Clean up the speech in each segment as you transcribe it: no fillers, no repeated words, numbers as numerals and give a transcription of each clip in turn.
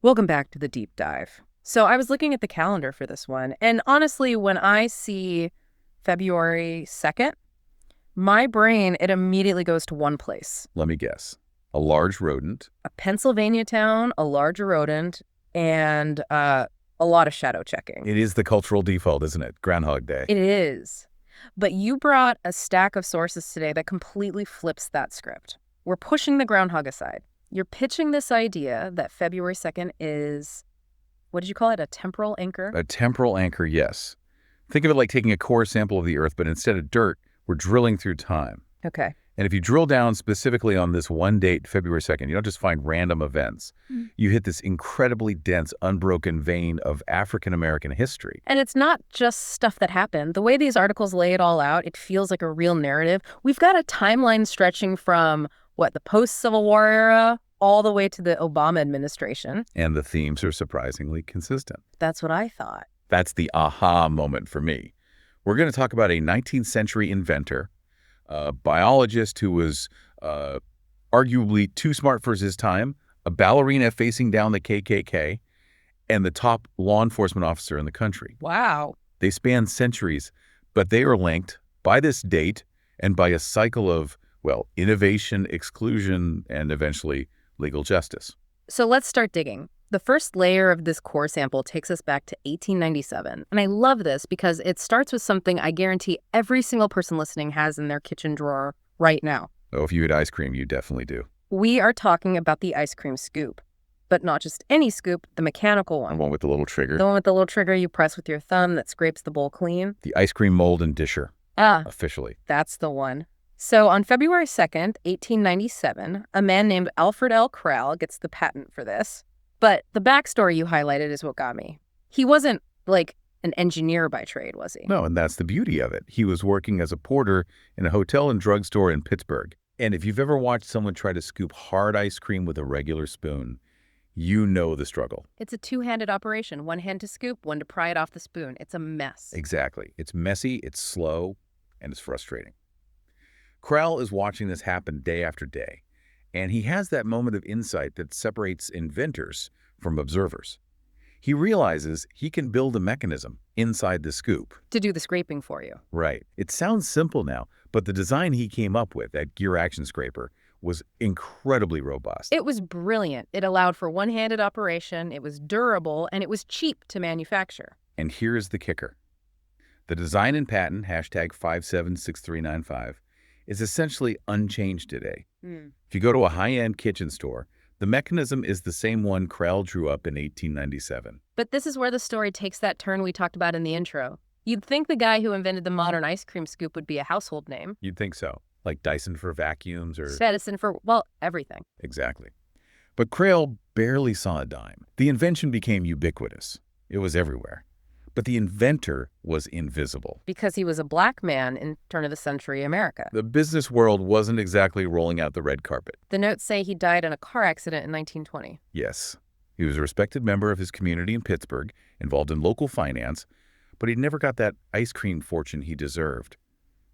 Welcome back to the deep dive. So I was looking at the calendar for this one, and honestly, when I see February 2nd, my brain, it immediately goes to one place. Let me guess. A large rodent. A Pennsylvania town, a larger rodent, and a lot of shadow checking. It is the cultural default, isn't it? Groundhog Day. It is. But you brought a stack of sources today that completely flips that script. We're pushing the groundhog aside. You're pitching this idea that February 2nd is, what did you call it, a temporal anchor? A temporal anchor, yes. Think of it like taking a core sample of the Earth, but instead of dirt, we're drilling through time. Okay. And if you drill down specifically on this one date, February 2nd, you don't just find random events. You hit this incredibly dense, unbroken vein of African-American history. And it's not just stuff that happened. The way these articles lay it all out, it feels like a real narrative. We've got a timeline stretching from, the post-Civil War era all the way to the Obama administration. And the themes are surprisingly consistent. That's what I thought. That's the aha moment for me. We're going to talk about a 19th century inventor, a biologist who was arguably too smart for his time, a ballerina facing down the KKK, and the top law enforcement officer in the country. Wow. They span centuries, but they are linked by this date and by a cycle of, innovation, exclusion, and eventually legal justice. So let's start digging. The first layer of this core sample takes us back to 1897. And I love this because it starts with something I guarantee every single person listening has in their kitchen drawer right now. Oh, if you eat ice cream, you definitely do. We are talking about the ice cream scoop. But not just any scoop, the mechanical one. The one with the little trigger. The one with the little trigger you press with your thumb that scrapes the bowl clean. The ice cream mold and disher. Officially. That's the one. So on February 2nd, 1897, a man named Alfred L. Krell gets the patent for this. But the backstory you highlighted is what got me. He wasn't like an engineer by trade, was he? No, and that's the beauty of it. He was working as a porter in a hotel and drugstore in Pittsburgh. And if you've ever watched someone try to scoop hard ice cream with a regular spoon, you know the struggle. It's a two-handed operation. One hand to scoop, one to pry it off the spoon. It's a mess. Exactly. It's messy, it's slow, and it's frustrating. Krell is watching this happen day after day, and he has that moment of insight that separates inventors from observers. He realizes he can build a mechanism inside the scoop. To do the scraping for you. Right. It sounds simple now, but the design he came up with, that gear action scraper, was incredibly robust. It was brilliant. It allowed for one-handed operation, it was durable, and it was cheap to manufacture. And here's the kicker. The design and patent, #576395, is essentially unchanged today. If you go to a high-end kitchen store, the mechanism is the same one Krell drew up in 1897. But this is where the story takes that turn we talked about in the intro. You'd think the guy who invented the modern ice cream scoop would be a household name. You'd think so. Like Dyson for vacuums or... Edison for, everything. Exactly. But Krell barely saw a dime. The invention became ubiquitous. It was everywhere. But the inventor was invisible. Because he was a black man in turn-of-the-century America. The business world wasn't exactly rolling out the red carpet. The notes say he died in a car accident in 1920. Yes. He was a respected member of his community in Pittsburgh, involved in local finance, but he never got that ice cream fortune he deserved.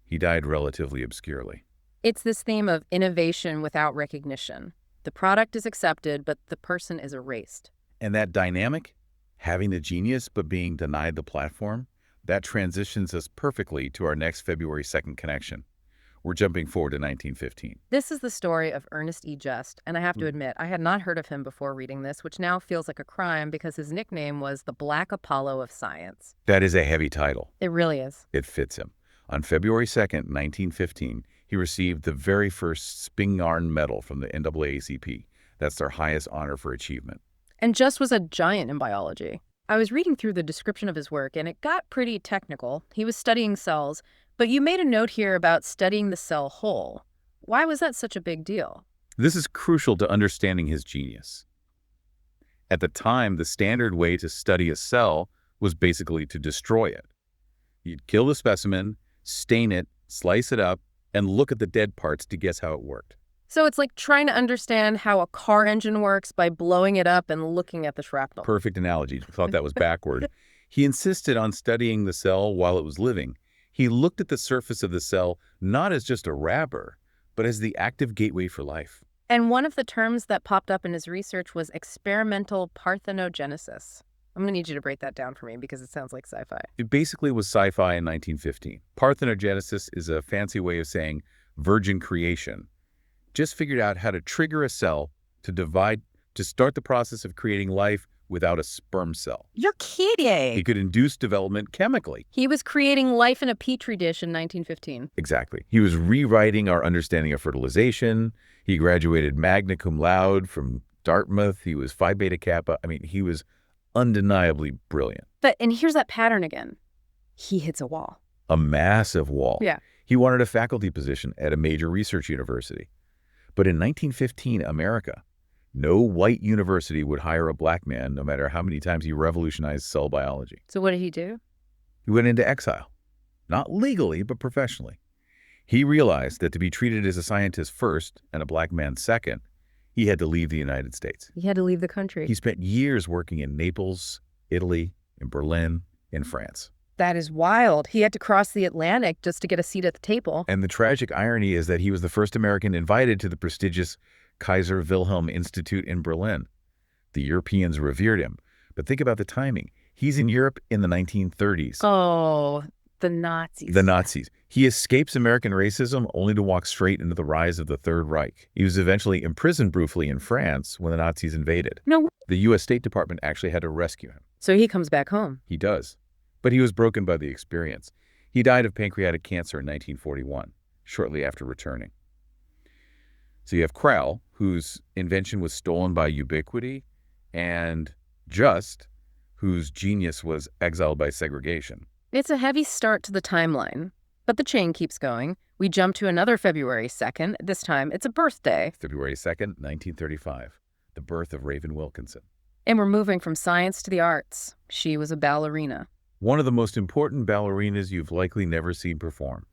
He died relatively obscurely. It's this theme of innovation without recognition. The product is accepted, but the person is erased. And that dynamic, having the genius but being denied the platform, that transitions us perfectly to our next February 2nd connection. We're jumping forward to 1915. This is the story of Ernest E. Just, and I have to admit, I had not heard of him before reading this, which now feels like a crime because his nickname was the Black Apollo of Science. That is a heavy title. It really is. It fits him. On February 2nd, 1915, he received the very first Spingarn Medal from the NAACP. That's their highest honor for achievement. And Just was a giant in biology. I was reading through the description of his work, and it got pretty technical. He was studying cells, but you made a note here about studying the cell whole. Why was that such a big deal? This is crucial to understanding his genius. At the time, the standard way to study a cell was basically to destroy it. You'd kill the specimen, stain it, slice it up, and look at the dead parts to guess how it worked. So it's like trying to understand how a car engine works by blowing it up and looking at the shrapnel. Perfect analogy. Thought that was backward. He insisted on studying the cell while it was living. He looked at the surface of the cell not as just a wrapper, but as the active gateway for life. And one of the terms that popped up in his research was experimental parthenogenesis. I'm going to need you to break that down for me because it sounds like sci-fi. It basically was sci-fi in 1915. Parthenogenesis is a fancy way of saying virgin creation. Just figured out how to trigger a cell to divide, to start the process of creating life without a sperm cell. You're kidding. He could induce development chemically. He was creating life in a petri dish in 1915. Exactly. He was rewriting our understanding of fertilization. He graduated magna cum laude from Dartmouth. He was Phi Beta Kappa. I mean, he was undeniably brilliant. And here's that pattern again. He hits a wall. A massive wall. Yeah. He wanted a faculty position at a major research university. But in 1915 America, no white university would hire a black man no matter how many times he revolutionized cell biology. So what did he do? He went into exile. Not legally, but professionally. He realized that to be treated as a scientist first and a black man second, he had to leave the United States. He had to leave the country. He spent years working in Naples, Italy, in Berlin, in France. That is wild. He had to cross the Atlantic just to get a seat at the table. And the tragic irony is that he was the first American invited to the prestigious Kaiser Wilhelm Institute in Berlin. The Europeans revered him. But think about the timing. He's in Europe in the 1930s. Oh, the Nazis. The Nazis. He escapes American racism only to walk straight into the rise of the Third Reich. He was eventually imprisoned briefly in France when the Nazis invaded. No. The U.S. State Department actually had to rescue him. So he comes back home. He does. But he was broken by the experience. He died of pancreatic cancer in 1941, shortly after returning. So you have Crowell, whose invention was stolen by ubiquity, and Just, whose genius was exiled by segregation. It's a heavy start to the timeline, but the chain keeps going. We jump to another February 2nd. This time, it's a birthday. February 2nd, 1935, the birth of Raven Wilkinson. And we're moving from science to the arts. She was a ballerina. One of the most important ballerinas you've likely never seen perform.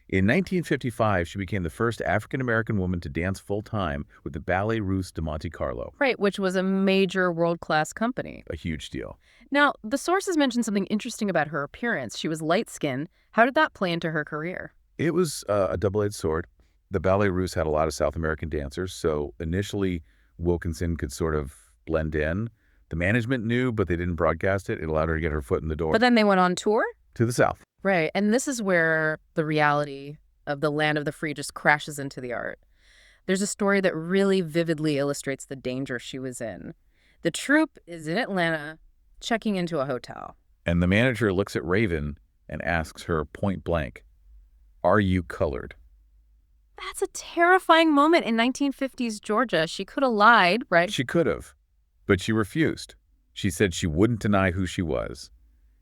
In 1955, she became the first African-American woman to dance full-time with the Ballet Russe de Monte Carlo. Right, which was a major world-class company. A huge deal. Now, the sources mentioned something interesting about her appearance. She was light-skinned. How did that play into her career? It was a double-edged sword. The Ballet Russe had a lot of South American dancers, so initially Wilkinson could sort of blend in. The management knew, but they didn't broadcast it. It allowed her to get her foot in the door. But then they went on tour? To the South. Right, and this is where the reality of the land of the free just crashes into the art. There's a story that really vividly illustrates the danger she was in. The troupe is in Atlanta, checking into a hotel. And the manager looks at Raven and asks her point blank, "Are you colored?" That's a terrifying moment in 1950s Georgia. She could have lied, right? She could have, but she refused. She said she wouldn't deny who she was.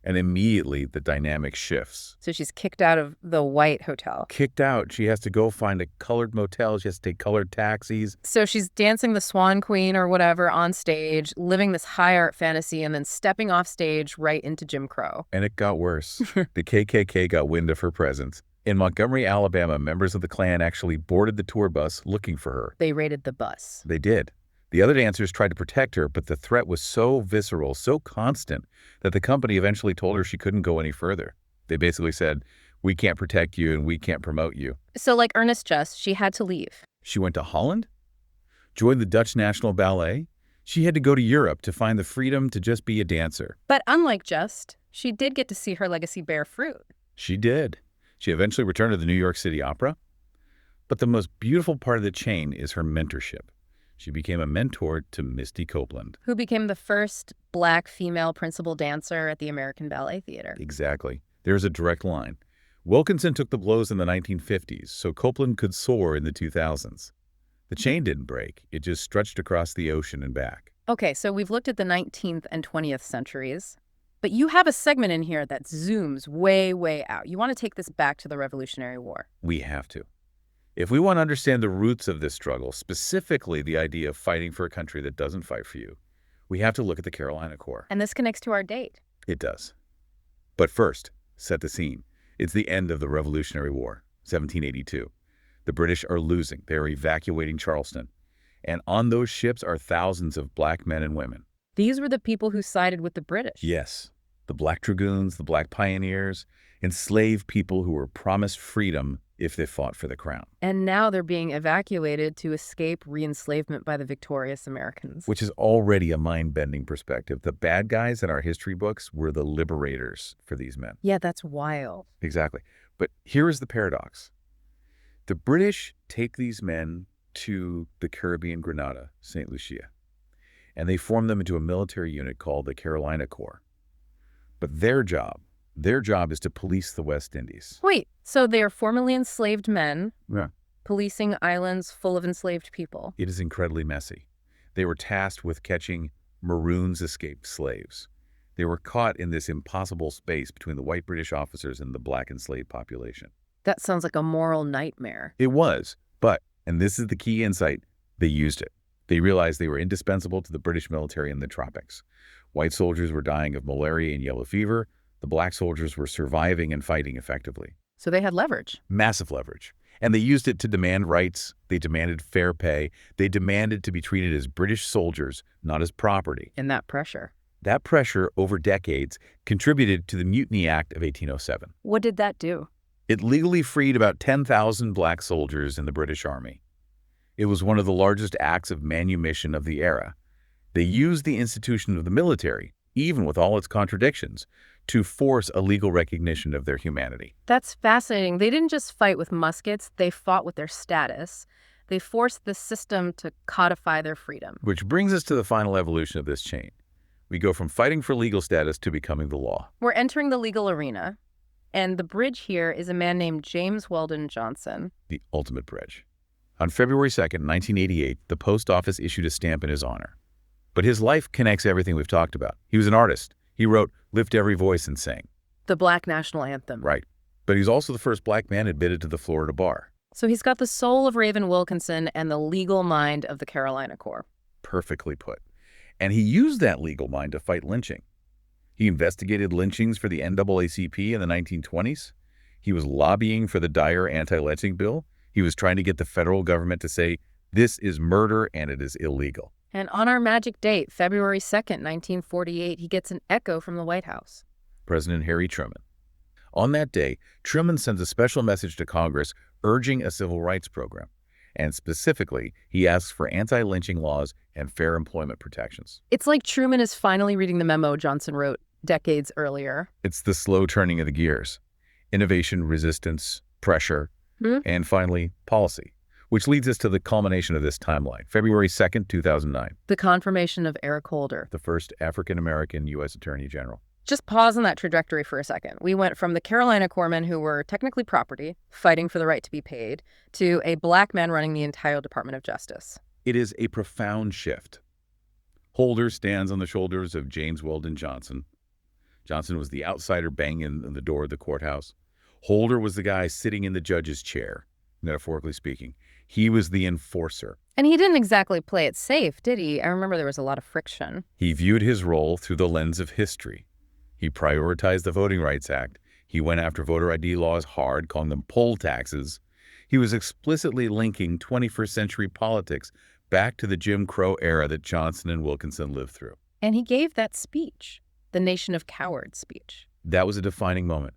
And immediately the dynamic shifts. So she's kicked out of the white hotel. Kicked out. She has to go find a colored motel. She has to take colored taxis. So she's dancing the Swan Queen or whatever on stage, living this high art fantasy, and then stepping off stage right into Jim Crow. And it got worse. The KKK got wind of her presence. In Montgomery, Alabama, members of the Klan actually boarded the tour bus looking for her. They raided the bus. They did. The other dancers tried to protect her, but the threat was so visceral, so constant, that the company eventually told her she couldn't go any further. They basically said, "We can't protect you and we can't promote you." So like Ernest Just, she had to leave. She went to Holland, joined the Dutch National Ballet. She had to go to Europe to find the freedom to just be a dancer. But unlike Just, she did get to see her legacy bear fruit. She did. She eventually returned to the New York City Opera. But the most beautiful part of the chain is her mentorship. She became a mentor to Misty Copeland, who became the first Black female principal dancer at the American Ballet Theater. Exactly. There's a direct line. Wilkinson took the blows in the 1950s, so Copeland could soar in the 2000s. The chain didn't break. It just stretched across the ocean and back. Okay, so we've looked at the 19th and 20th centuries, but you have a segment in here that zooms way, way out. You want to take this back to the Revolutionary War. We have to. If we want to understand the roots of this struggle, specifically the idea of fighting for a country that doesn't fight for you, we have to look at the Carolina Corps. And this connects to our date. It does. But first, set the scene. It's the end of the Revolutionary War, 1782. The British are losing. They are evacuating Charleston. And on those ships are thousands of black men and women. These were the people who sided with the British. Yes. The Black Dragoons, the Black Pioneers, enslaved people who were promised freedom if they fought for the crown. And now they're being evacuated to escape re-enslavement by the victorious Americans. Which is already a mind-bending perspective. The bad guys in our history books were the liberators for these men. Yeah, that's wild. Exactly. But here is the paradox. The British take these men to the Caribbean Grenada, St. Lucia, and they form them into a military unit called the Carolina Corps. But their job is to police the West Indies. Wait, so they are formerly enslaved men Yeah. policing islands full of enslaved people. It is incredibly messy. They were tasked with catching maroons escaped slaves. They were caught in this impossible space between the white British officers and the black enslaved population. That sounds like a moral nightmare. It was, but, and this is the key insight, they used it. They realized they were indispensable to the British military in the tropics. White soldiers were dying of malaria and yellow fever. The black soldiers were surviving and fighting effectively. So they had leverage. Massive leverage. And they used it to demand rights. They demanded fair pay. They demanded to be treated as British soldiers, not as property. And that pressure. That pressure over decades contributed to the Mutiny Act of 1807. What did that do? It legally freed about 10,000 black soldiers in the British Army. It was one of the largest acts of manumission of the era. They used the institution of the military, even with all its contradictions, to force a legal recognition of their humanity. That's fascinating. They didn't just fight with muskets, they fought with their status. They forced the system to codify their freedom. Which brings us to the final evolution of this chain. We go from fighting for legal status to becoming the law. We're entering the legal arena, and the bridge here is a man named James Weldon Johnson. The ultimate bridge. On February 2nd, 1988, the post office issued a stamp in his honor. But his life connects everything we've talked about. He was an artist. He wrote Lift Every Voice and sang. The Black National Anthem. Right. But he's also the first black man admitted to the Florida bar. So he's got the soul of Raven Wilkinson and the legal mind of the Carolina Corps. Perfectly put. And he used that legal mind to fight lynching. He investigated lynchings for the NAACP in the 1920s. He was lobbying for the Dyer anti-lynching bill. He was trying to get the federal government to say, this is murder and it is illegal. And on our magic date, February 2nd, 1948, he gets an echo from the White House. President Harry Truman. On that day, Truman sends a special message to Congress urging a civil rights program. And specifically, he asks for anti-lynching laws and fair employment protections. It's like Truman is finally reading the memo Johnson wrote decades earlier. It's the slow turning of the gears. Innovation, resistance, pressure, and finally, policy. Which leads us to the culmination of this timeline, February 2nd, 2009. The confirmation of Eric Holder. The first African-American U.S. Attorney General. Just pause on that trajectory for a second. We went from the Carolina Corpsmen, who were technically property, fighting for the right to be paid, to a black man running the entire Department of Justice. It is a profound shift. Holder stands on the shoulders of James Weldon Johnson. Johnson was the outsider banging in the door of the courthouse. Holder was the guy sitting in the judge's chair, metaphorically speaking. He was the enforcer. And he didn't exactly play it safe, did he? I remember there was a lot of friction. He viewed his role through the lens of history. He prioritized the Voting Rights Act. He went after voter ID laws hard, calling them poll taxes. He was explicitly linking 21st century politics back to the Jim Crow era that Johnson and Wilkinson lived through. And he gave that speech, the Nation of Cowards speech. That was a defining moment.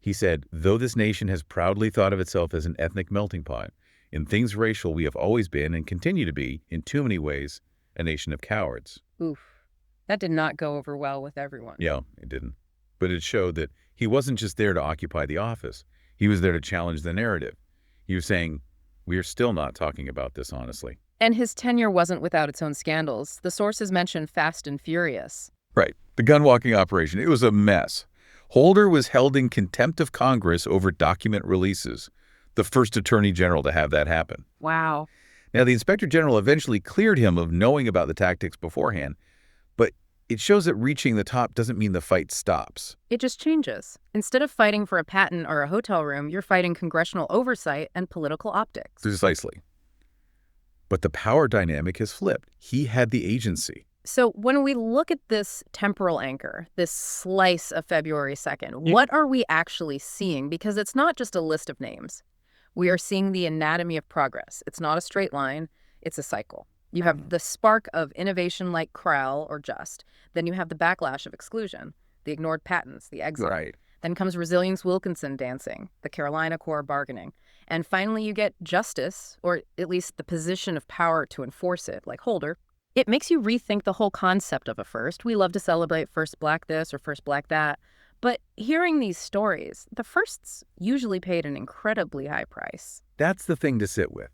He said, though this nation has proudly thought of itself as an ethnic melting pot, in things racial, we have always been and continue to be, in too many ways, a nation of cowards. Oof. That did not go over well with everyone. Yeah, it didn't. But it showed that he wasn't just there to occupy the office. He was there to challenge the narrative. He was saying, we are still not talking about this honestly. And his tenure wasn't without its own scandals. The sources mention Fast and Furious. Right. The gun-walking operation, it was a mess. Holder was held in contempt of Congress over document releases, the first attorney general to have that happen. Wow. Now, the inspector general eventually cleared him of knowing about the tactics beforehand, but it shows that reaching the top doesn't mean the fight stops. It just changes. Instead of fighting for a patent or a hotel room, you're fighting congressional oversight and political optics. Precisely. But the power dynamic has flipped. He had the agency. So when we look at this temporal anchor, this slice of February 2nd, what are we actually seeing? Because it's not just a list of names. We are seeing the anatomy of progress. It's not a straight line. It's a cycle. You have the spark of innovation like Crowell or Just. Then you have the backlash of exclusion, the ignored patents, the exit. Right. Then comes Resilience Wilkinson dancing, the Carolina Corps bargaining. And finally, you get justice, or at least the position of power to enforce it, like Holder. It makes you rethink the whole concept of a first. We love to celebrate first black this or first black that. But hearing these stories, the firsts usually paid an incredibly high price. That's the thing to sit with.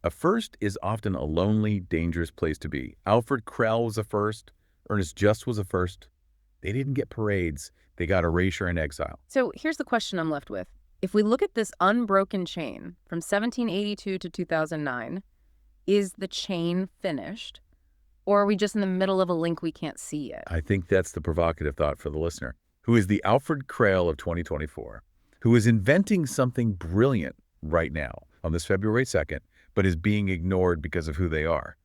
A first is often a lonely, dangerous place to be. Alfred Krell was a first. Ernest Just was a first. They didn't get parades. They got erasure and exile. So here's the question I'm left with. If we look at this unbroken chain from 1782 to 2009, is the chain finished? Or are we just in the middle of a link we can't see yet? I think that's the provocative thought for the listener, who is the Alfred Krell of 2024, who is inventing something brilliant right now on this February 2nd, but is being ignored because of who they are.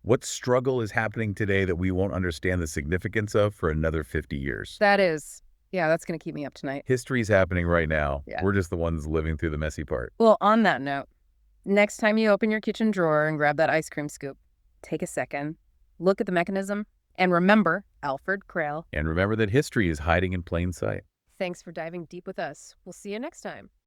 What struggle is happening today that we won't understand the significance of for another 50 years? That's going to keep me up tonight. History's happening right now. Yeah. We're just the ones living through the messy part. Well, on that note, next time you open your kitchen drawer and grab that ice cream scoop, take a second, look at the mechanism, and remember Alfred Krell. And remember that history is hiding in plain sight. Thanks for diving deep with us. We'll see you next time.